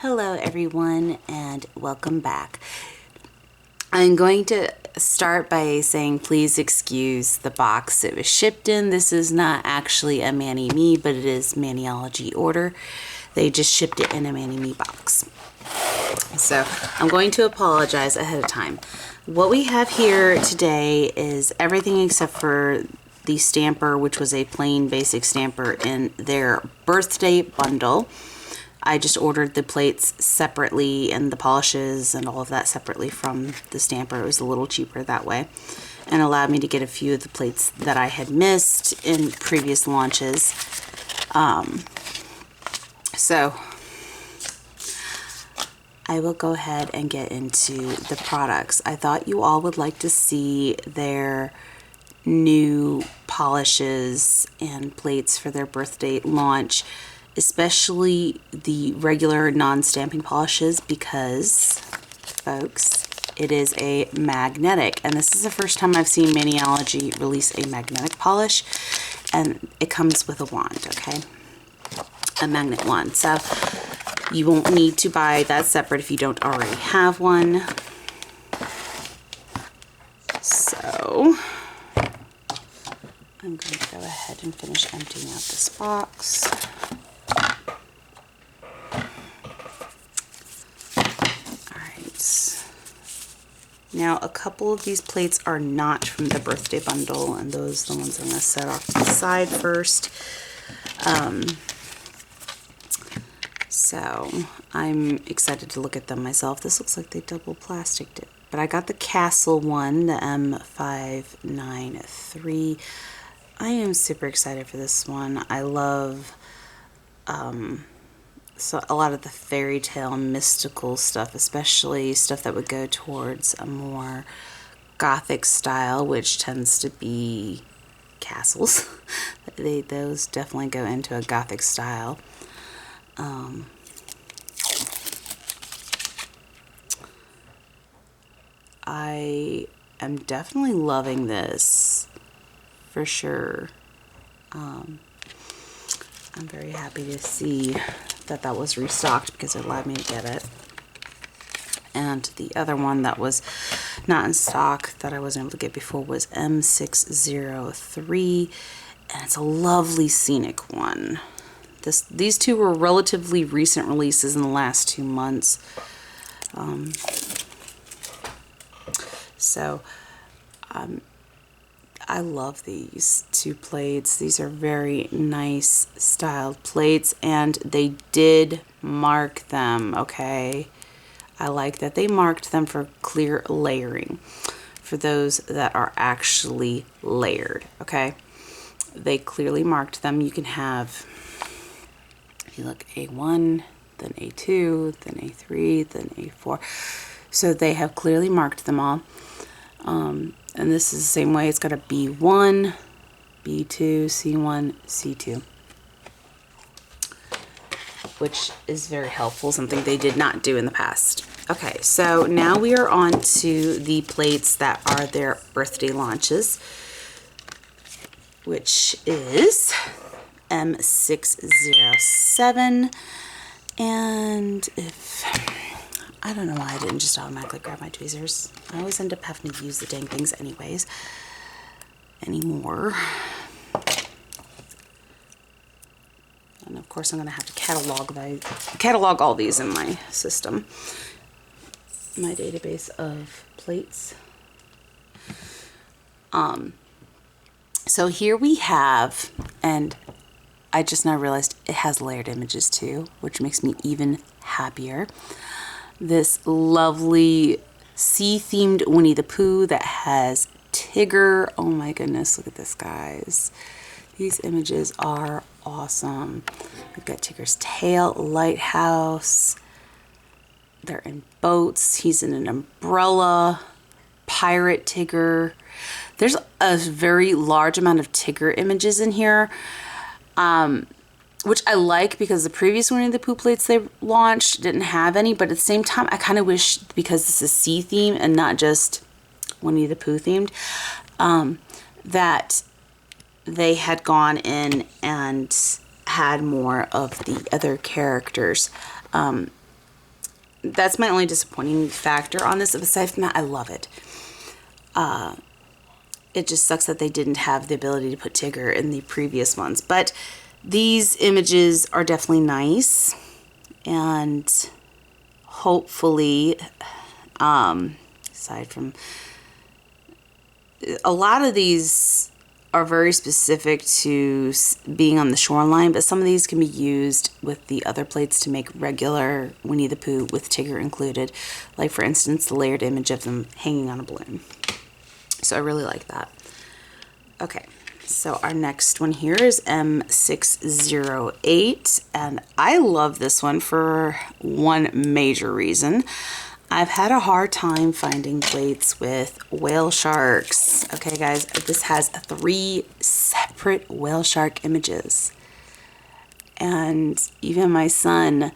Hello everyone and welcome back. I'm going to start by saying please excuse the box it was shipped in. This is not actually a Mani-Me, but it is Maniology order. They just shipped it in a Mani-Me box. So I'm going to apologize ahead of time. What we have here today is everything except for the stamper, which was a plain basic stamper in their birthday bundle. I just ordered the plates separately and the polishes and all of that separately from the stamper. It was a little cheaper that way and allowed me to get a few of the plates that I had missed in previous launches. So I will go ahead and get into the products. I thought you all would like to see their new polishes and plates for their birthday launch, especially the regular non-stamping polishes, because folks, it is a magnetic, and this is the first time I've seen Maniology release a magnetic polish, and it comes with a wand, okay, a magnet wand. So you won't need to buy that separate if you don't already have one. So I'm going to go ahead and finish emptying out this box. Now, a couple of these plates are not from the birthday bundle, and those are the ones I'm going to set off to the side first. So I'm excited to look at them myself. This looks like they double plasticed it, but I got the Castle one, the M593. I am super excited for this one. I love so a lot of the fairy tale mystical stuff, especially stuff that would go towards a more gothic style, which tends to be castles. Those definitely go into a gothic style. I am definitely loving this for sure. I'm very happy to see that was restocked because it allowed me to get it. And the other one that was not in stock that I wasn't able to get before was M603, and it's a lovely scenic one. These two were relatively recent releases in the last 2 months. I love these two plates. These are very nice styled plates, and they did mark them, okay? I like that they marked them for clear layering, for those that are actually layered, okay? They clearly marked them. You can have, if you look, A1, then A2, then A3, then A4. So they have clearly marked them all. And this is the same way. It's got a B1, B2, C1, C2, which is very helpful, something they did not do in the past. Okay, so now we are on to the plates that are their birthday launches, which is M607. And I don't know why I didn't just automatically grab my tweezers. I always end up having to use the dang things anyways. Anymore. And of course I'm going to have to catalog all these in my system. My database of plates. So here we have, and I just now realized it has layered images too, which makes me even happier. This lovely sea-themed Winnie the Pooh that has Tigger. Oh my goodness, look at this, guys. These images are awesome. We've got Tigger's tail, lighthouse. They're in boats. He's in an umbrella. Pirate Tigger. There's a very large amount of Tigger images in here. Which I like, because the previous Winnie the Pooh plates they launched didn't have any, but at the same time I kind of wish, because this is sea theme and not just Winnie the Pooh themed, that they had gone in and had more of the other characters. that's my only disappointing factor on this. Aside from that, I love it. It just sucks that they didn't have the ability to put Tigger in the previous ones. But these images are definitely nice. And hopefully, aside from... a lot of these are very specific to being on the shoreline, but some of these can be used with the other plates to make regular Winnie the Pooh with Tigger included. Like, for instance, the layered image of them hanging on a balloon. So I really like that. Okay, so our next one here is M608, and I love this one for one major reason. I've had a hard time finding plates with whale sharks. Okay, guys, this has 3 separate whale shark images. And even my son,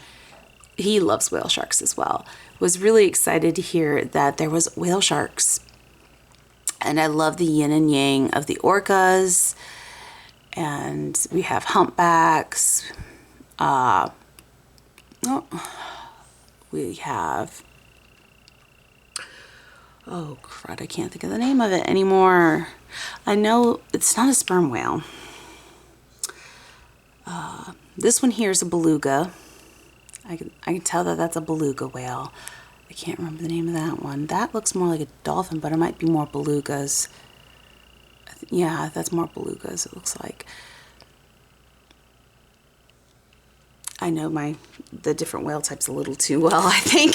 he loves whale sharks as well, was really excited to hear that there was whale sharks. And I love the yin and yang of the orcas. And we have humpbacks. We have... oh, crud, I can't think of the name of it anymore. I know it's not a sperm whale. This one here is a beluga. I can tell that that's a beluga whale. I can't remember the name of that one. That looks more like a dolphin, but it might be more belugas. Yeah, that's more belugas, it looks like. I know the different whale types a little too well, I think.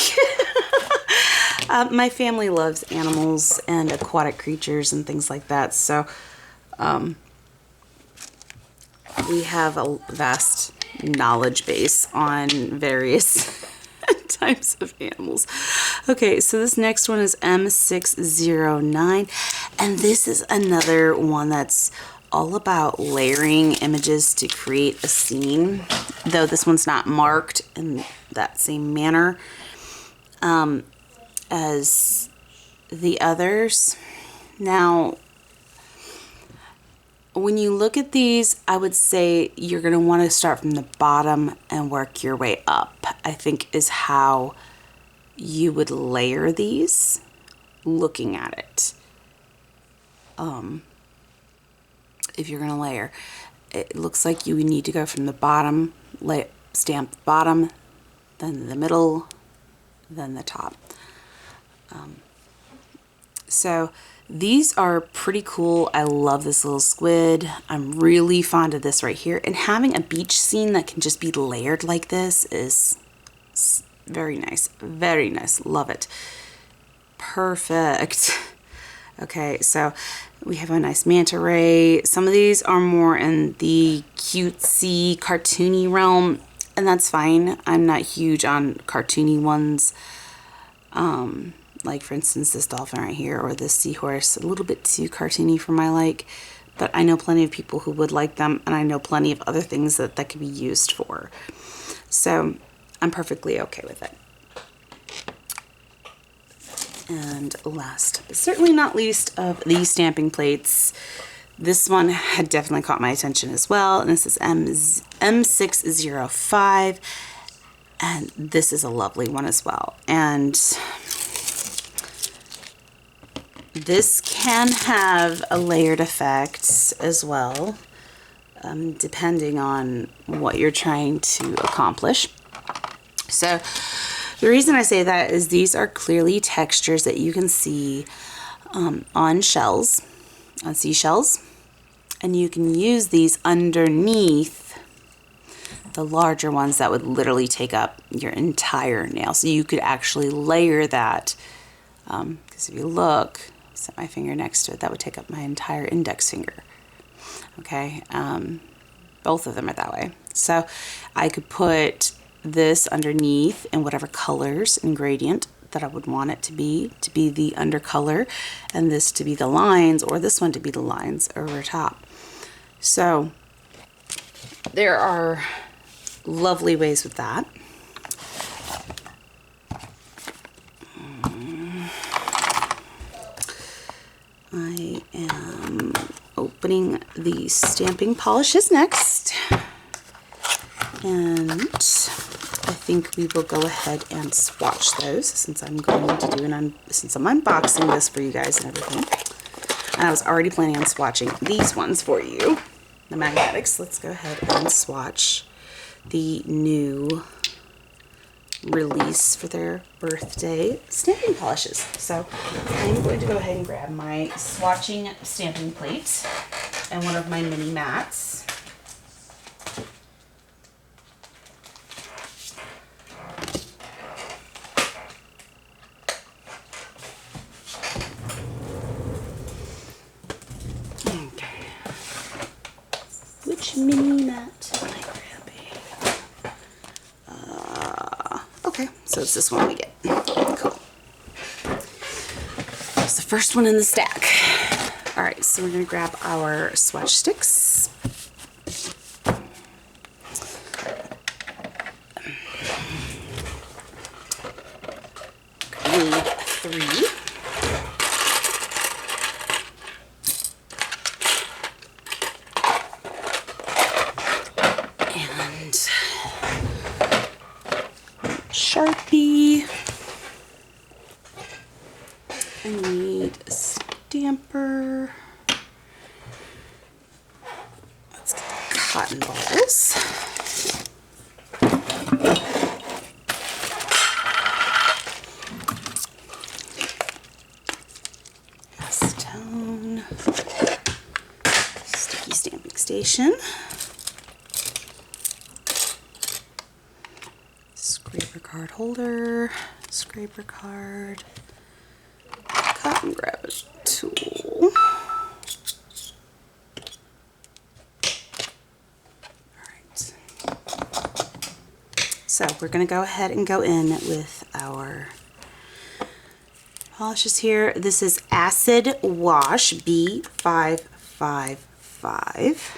My family loves animals and aquatic creatures and things like that, so we have a vast knowledge base on various types of animals. Okay, so this next one is M609, and this is another one that's all about layering images to create a scene, though this one's not marked in that same manner as the others. Now, when you look at these, I would say you're going to want to start from the bottom and work your way up, I think is how you would layer these looking at it. If you're going to layer, it looks like you need to go from the bottom, stamp the bottom, then the middle, then the top. So these are pretty cool. I love this little squid. I'm really fond of this right here. And having a beach scene that can just be layered like this is very nice. Very nice. Love it. Perfect. Okay, so we have a nice manta ray. Some of these are more in the cutesy, cartoony realm, and that's fine. I'm not huge on cartoony ones. Like for instance this dolphin right here or this seahorse, a little bit too cartoony for my like, but I know plenty of people who would like them, and I know plenty of other things that could be used for. So I'm perfectly okay with it. And last but certainly not least of these stamping plates, this one had definitely caught my attention as well, and this is M605, and this is a lovely one as well. And this can have a layered effect as well, depending on what you're trying to accomplish. So the reason I say that is these are clearly textures that you can see on shells, on seashells, and you can use these underneath the larger ones that would literally take up your entire nail. So you could actually layer that, because if you look, set my finger next to it, that would take up my entire index finger. Okay, both of them are that way. So I could put this underneath in whatever colors and gradient that I would want it to be the undercolor, and this to be the lines, or this one to be the lines over top. So there are lovely ways with that. I am opening the stamping polishes next, and I think we will go ahead and swatch those since I'm going to do since I'm unboxing this for you guys and everything. And I was already planning on swatching these ones for you, the magnetics. Let's go ahead and swatch the new release for their birthday stamping polishes. So I'm going to go ahead and grab my swatching stamping plate and one of my mini mats. Okay. Which mini mat am I grabbing? Okay, so it's this one we get. Cool. It's the first one in the stack. All right, so we're gonna grab our swatch sticks. We need 3. And Sharpie. I need a stamper. Let's get the cotton balls. Acetone. Sticky stamping station. Scraper card holder. Scraper card. Cotton grabber tool. Alright. So we're going to go ahead and go in with our polishes here. This is Acid Wash B555.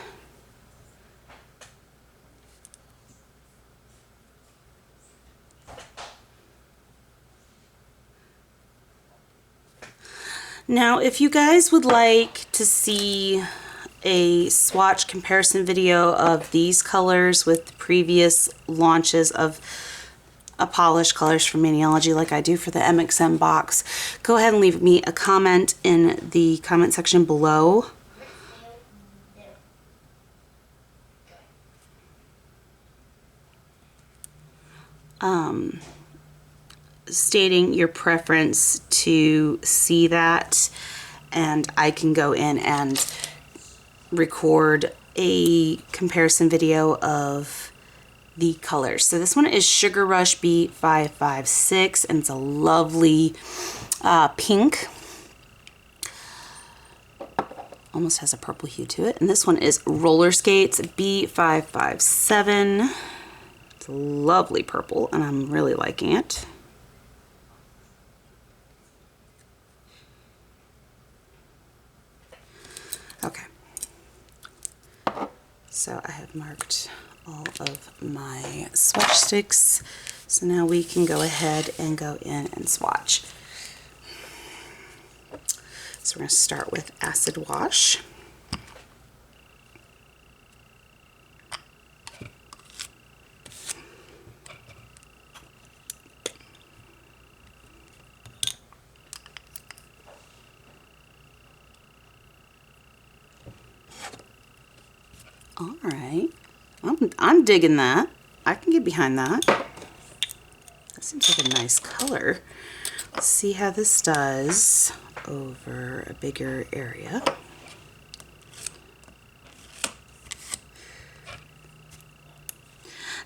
Now, if you guys would like to see a swatch comparison video of these colors with previous launches of a polish colors from Maniology like I do for the MXM box, go ahead and leave me a comment in the comment section below. Stating your preference to see that, and I can go in and record a comparison video of the colors. So this one is Sugar Rush B556, and it's a lovely pink. Almost has a purple hue to it. And this one is Roller Skates B557. It's a lovely purple, and I'm really liking it. Okay, so I have marked all of my swatch sticks, so now we can go ahead and go in and swatch. So we're going to start with Acid Wash. All right, I'm digging that. I can get behind that. That seems like a nice color. Let's see how this does over a bigger area.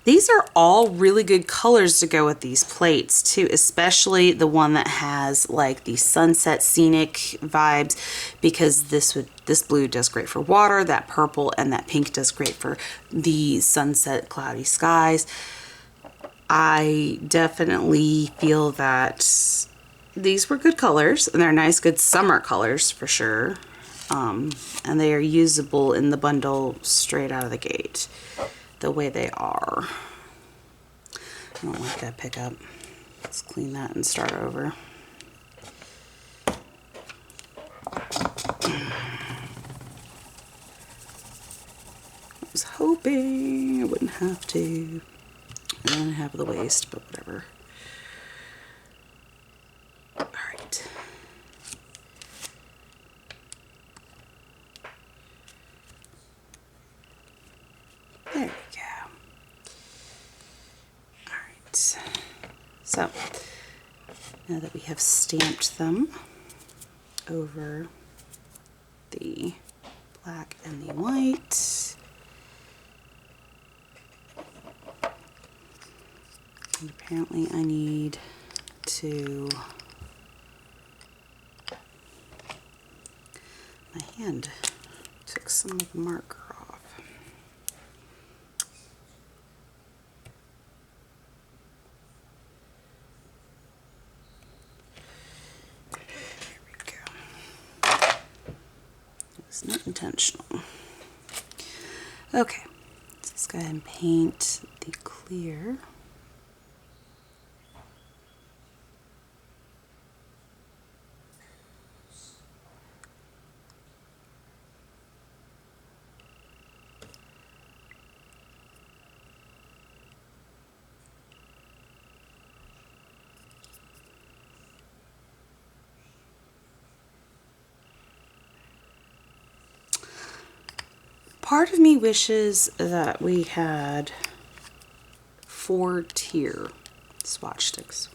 These are all really good colors to go with these plates too, especially the one that has like the sunset scenic vibes, because this blue does great for water, that purple and that pink does great for the sunset cloudy skies. I definitely feel that these were good colors, and they're nice good summer colors for sure, and they are usable in the bundle straight out of the gate the way they are. I don't like that pickup. Let's clean that and start over. I was hoping I wouldn't have to. and half of the waist, but whatever. All right. There we go. All right. So now that we have stamped them over the black and the white, and apparently I need to, my hand took some of the marker off. There we go. It was not intentional. Okay, so let's go ahead and paint the clear. Part of me wishes that we had 4-tier swatch sticks,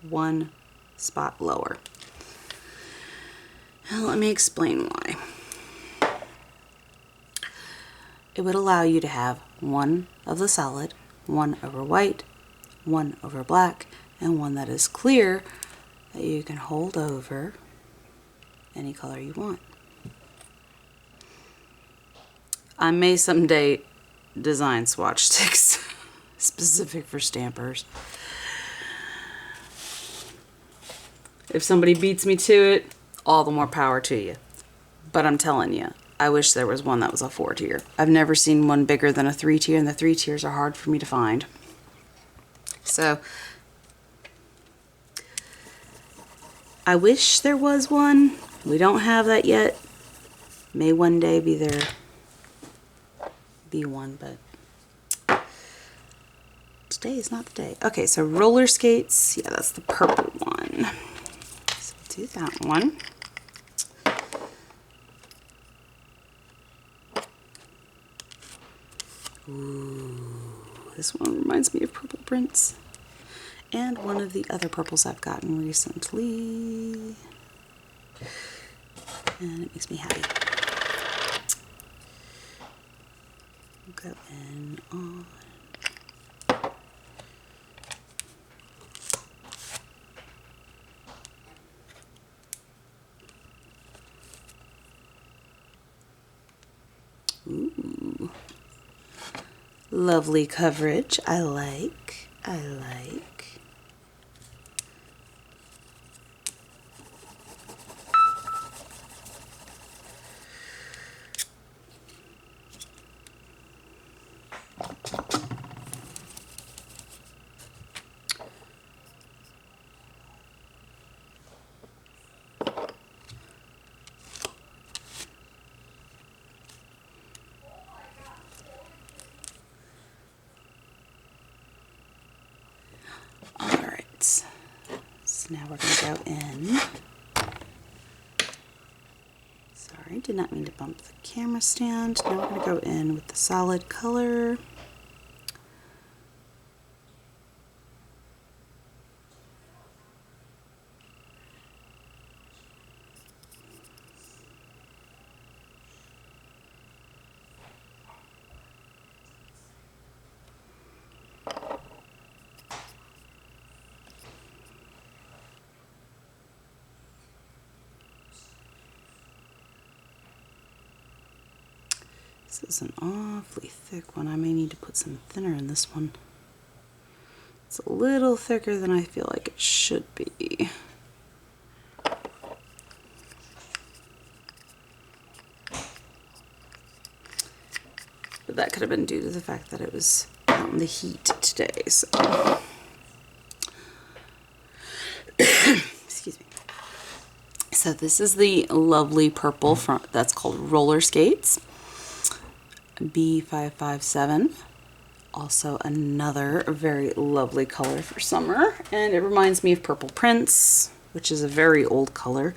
one spot lower. Now let me explain why. It would allow you to have one of the solid, one over white, one over black, and one that is clear that you can hold over any color you want. I may someday design swatch sticks specific for stampers. If somebody beats me to it, all the more power to you. But I'm telling you, I wish there was one that was a 4-tier. I've never seen one bigger than a 3-tier, and the 3 tiers are hard for me to find. So I wish there was one. We don't have that yet. May one day be there. Be one, but today is not the day. Okay, so roller skates, yeah, that's the purple one. So we'll do that one. Ooh, this one reminds me of Purple Prince and one of the other purples I've gotten recently, and it makes me happy. Go in on. Ooh. Lovely coverage. I like. Alright, so now we're going to go in. Sorry, did not mean to bump the camera stand. Now we're going to go in with the solid color. This is an awfully thick one. I may need to put some thinner in this one. It's a little thicker than I feel like it should be. But that could have been due to the fact that it was out in the heat today, so. Excuse me. So this is the lovely purple that's called Roller Skates. B557. Also another very lovely color for summer, and it reminds me of Purple Prince, which is a very old color.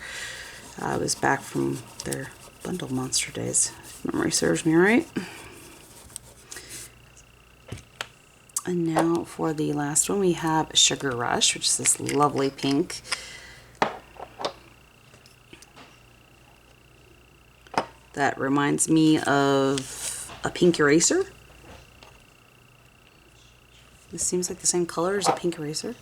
It was back from their bundle monster days, if memory serves me right. And now for the last one, we have Sugar Rush, which is this lovely pink. That reminds me of a pink eraser. This seems like the same color as a pink eraser.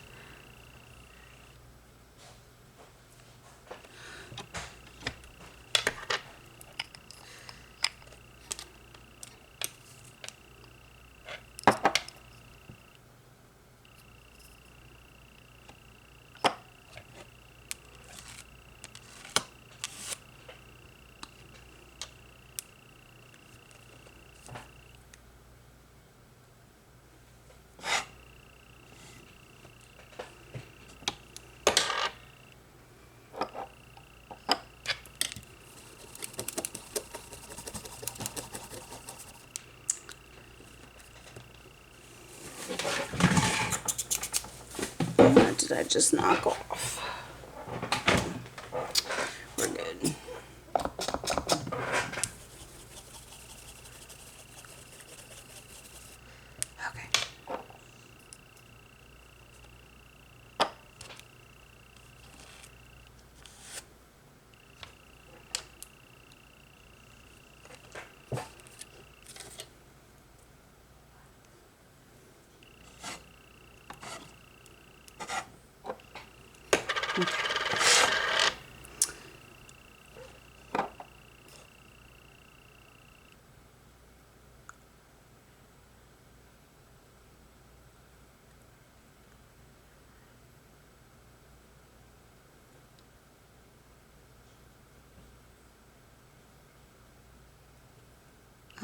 What did I just knock off? We're good. Okay.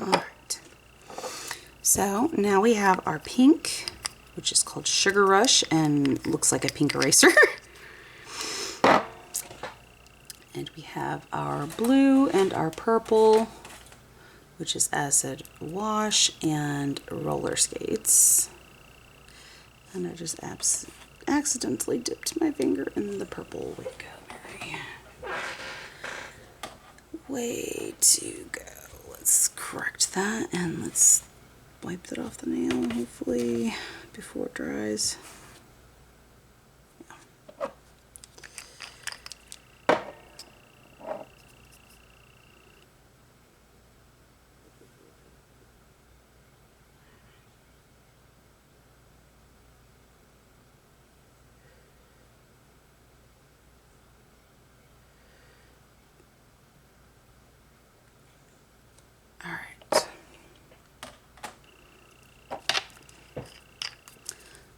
Alright, so now we have our pink, which is called Sugar Rush and looks like a pink eraser. And we have our blue and our purple, which is Acid Wash and Roller Skates. And I just accidentally dipped my finger in the purple. Way to go, Mary. Way to go. Let's correct that and let's wipe that off the nail, hopefully, before it dries. Alright.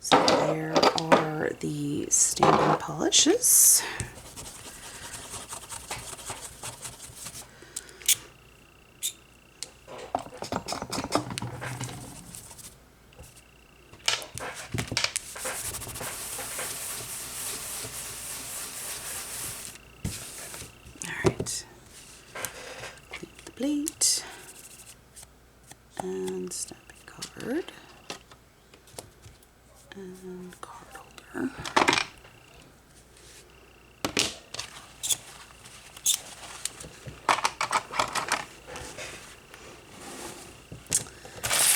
So there are the stamping polishes. Alright. Leave the plate. And stamping card. And card holder.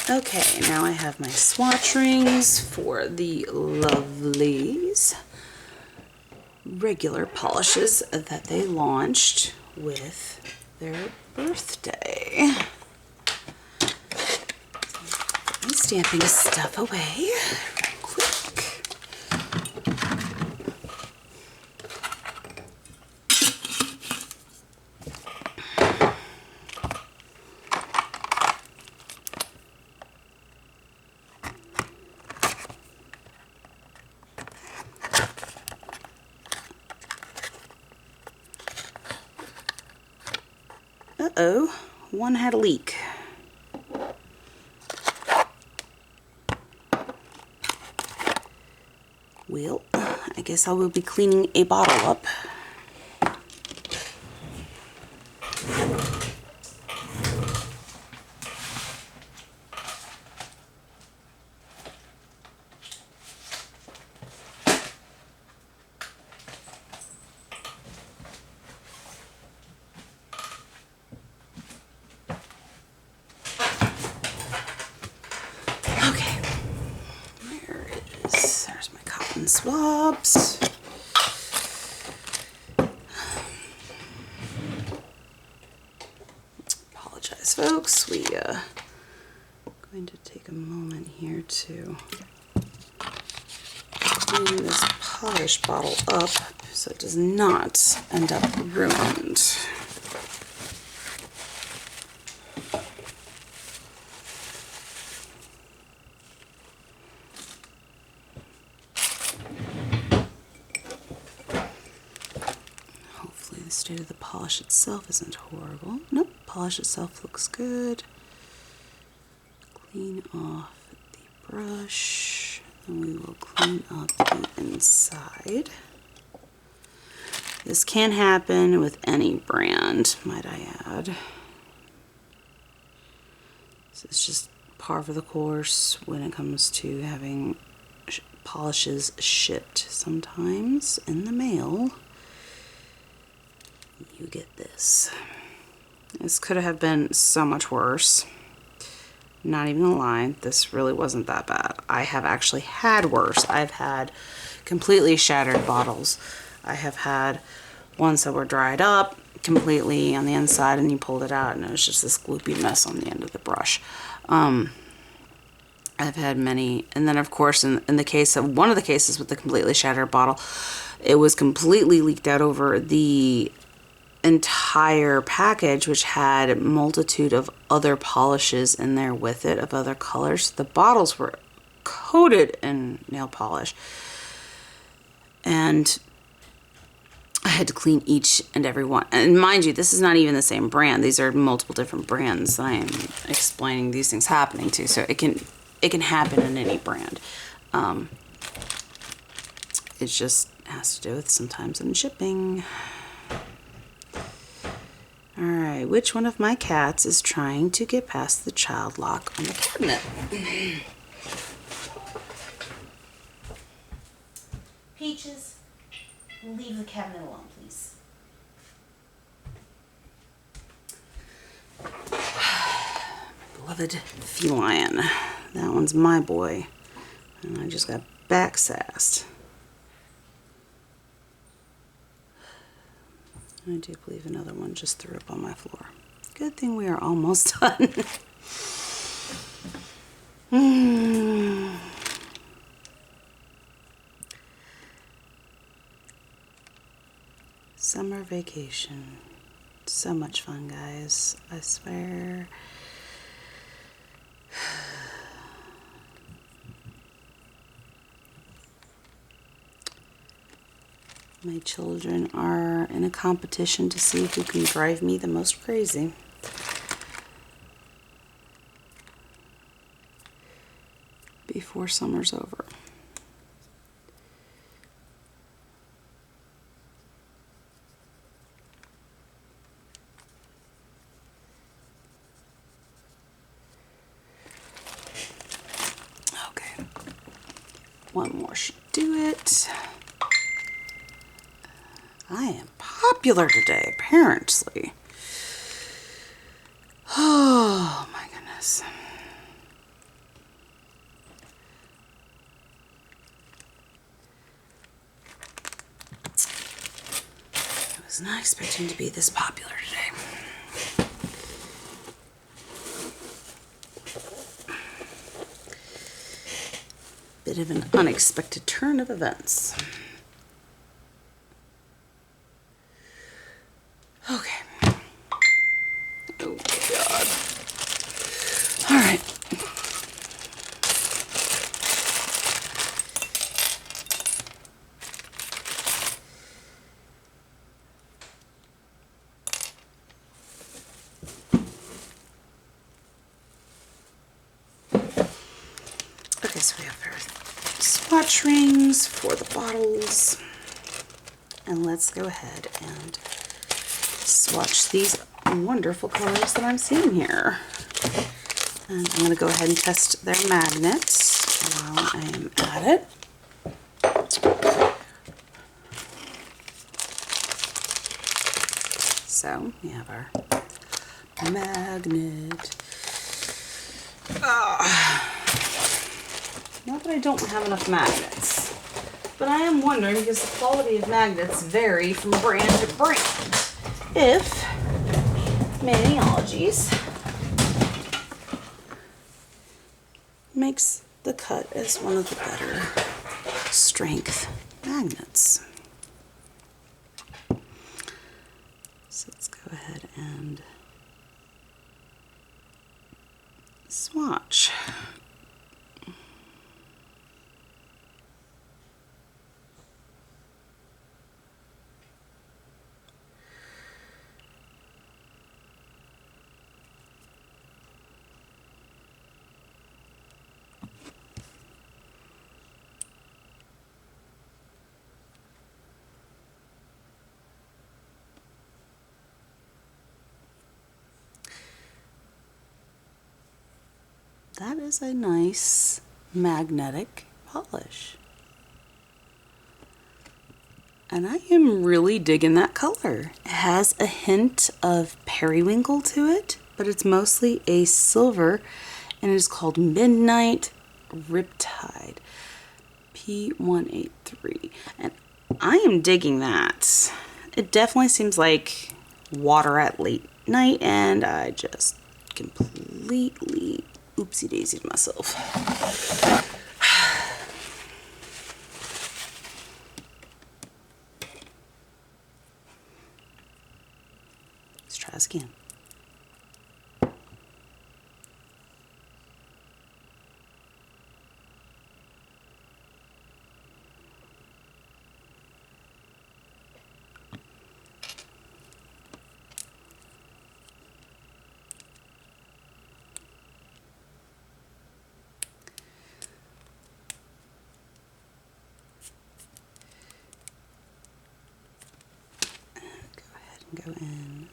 Okay, now I have my swatch rings for the Lovelies regular polishes that they launched with their birthday. I'm stamping stuff away real quick. Uh-oh, one had a leak. Well, I guess I will be cleaning a bottle up. cotton swabs. Apologize, folks. We going to take a moment here to clean this polish bottle up so it does not end up ruined. Hopefully the state of the polish itself isn't horrible. Nope, polish itself looks good. Clean off the brush, and we will clean up the inside. This can happen with any brand, might I add. So it's just par for the course when it comes to having polishes shipped. Sometimes in the mail, you get this. This could have been so much worse. Not even gonna lie, this really wasn't that bad. I have actually had worse. I've had completely shattered bottles. I have had ones that were dried up completely on the inside and you pulled it out and it was just this gloopy mess on the end of the brush. I've had many, and then of course in the case of one of the cases with the completely shattered bottle, it was completely leaked out over the entire package, which had a multitude of other polishes in there with it of other colors. The bottles were coated in nail polish, and I had to clean each and every one. And mind you, this is not even the same brand. These are multiple different brands that I am explaining these things happening to. So it can happen in any brand. It just has to do with sometimes in shipping. Alright, which one of my cats is trying to get past the child lock on the cabinet? Peaches, leave the cabinet alone, please. Beloved feline. That one's my boy. And I just got back sassed. I do believe another one just threw up on my floor. Good thing we are almost done. Summer vacation. So much fun, guys. I swear. My children are in a competition to see who can drive me the most crazy. Before summer's over. Okay. One more should do it. I am popular today, apparently. Oh my goodness. I was not expecting to be this popular today. Bit of an unexpected turn of events. Okay. Oh God. All right. Okay, so we have our swatch rings for the bottles. And let's go ahead and swatch these wonderful colors that I'm seeing here. And I'm going to go ahead and test their magnets while I am at it. So we have our magnet. Not that I don't have enough magnets. But I am wondering, because the quality of magnets vary from brand to brand, if Maniologys makes the cut as one of the better strength magnets. So let's go ahead and swatch. That is a nice magnetic polish. And I am really digging that color. It has a hint of periwinkle to it, but it's mostly a silver, and it is called Midnight Riptide P183. And I am digging that. It definitely seems like water at late night, and I just completely oopsie daisied myself. Let's try this again. Go in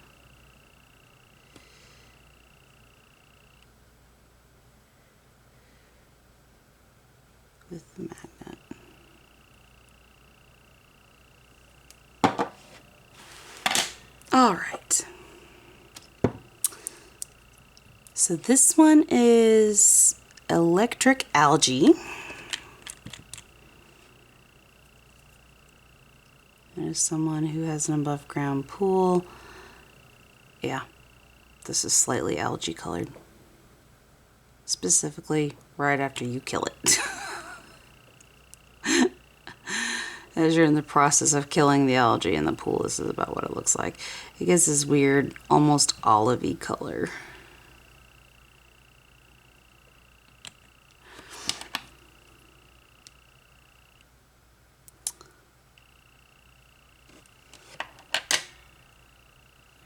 with the magnet. All right. So this one is electric algae. There's someone who has an above ground pool. Yeah, this is slightly algae colored. Specifically right after you kill it. As you're in the process of killing the algae in the pool, this is about what it looks like. It gets this weird, almost olivey color.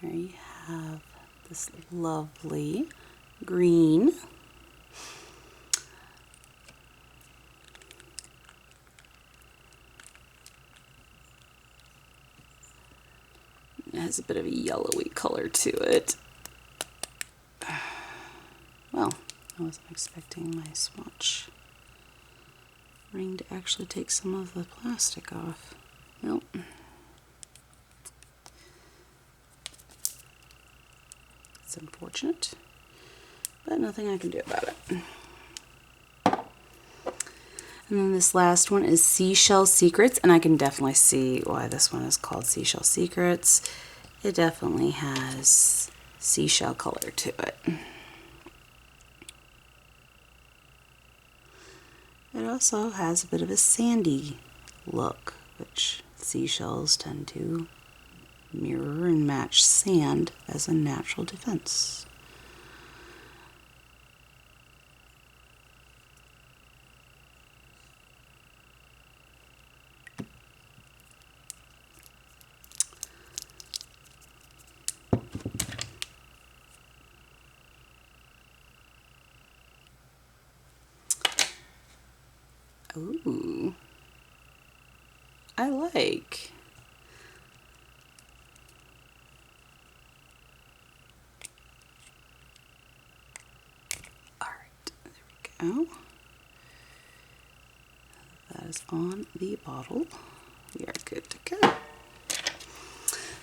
There you have this lovely green. It has a bit of a yellowy color to it. Well, I wasn't expecting my swatch ring to actually take some of the plastic off. Nope. It's unfortunate, but nothing I can do about it. And then this last one is Seashell Secrets, and I can definitely see why this one is called Seashell Secrets. It definitely has seashell color to it. It also has a bit of a sandy look, which seashells tend to mirror and match sand as a natural defense. Ooh, I like. All right, there we go. That is on the bottle. We are good to go.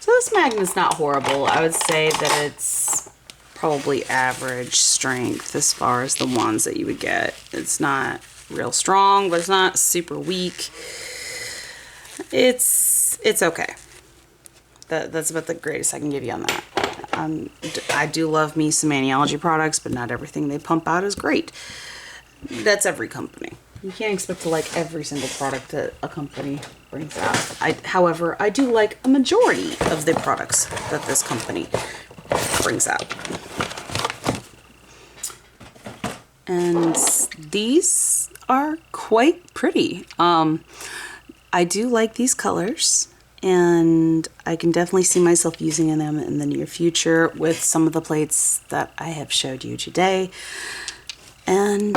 So this magnet's not horrible. I would say that it's probably average strength as far as the ones that you would get. It's not real strong, but it's not super weak. it's okay. That's about the greatest I can give you on that. I do love me some Maniology products, but not everything they pump out is great. That's every company. You can't expect to like every single product that a company brings out. However, I do like a majority of the products that this company brings out. And these are quite pretty. I do like these colors, and I can definitely see myself using them in the near future with some of the plates that I have showed you today. And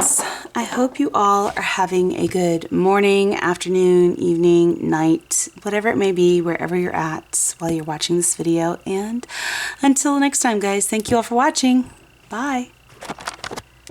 I hope you all are having a good morning, afternoon, evening, night, whatever it may be, wherever you're at while you're watching this video. And until next time, guys, thank you all for watching. Bye.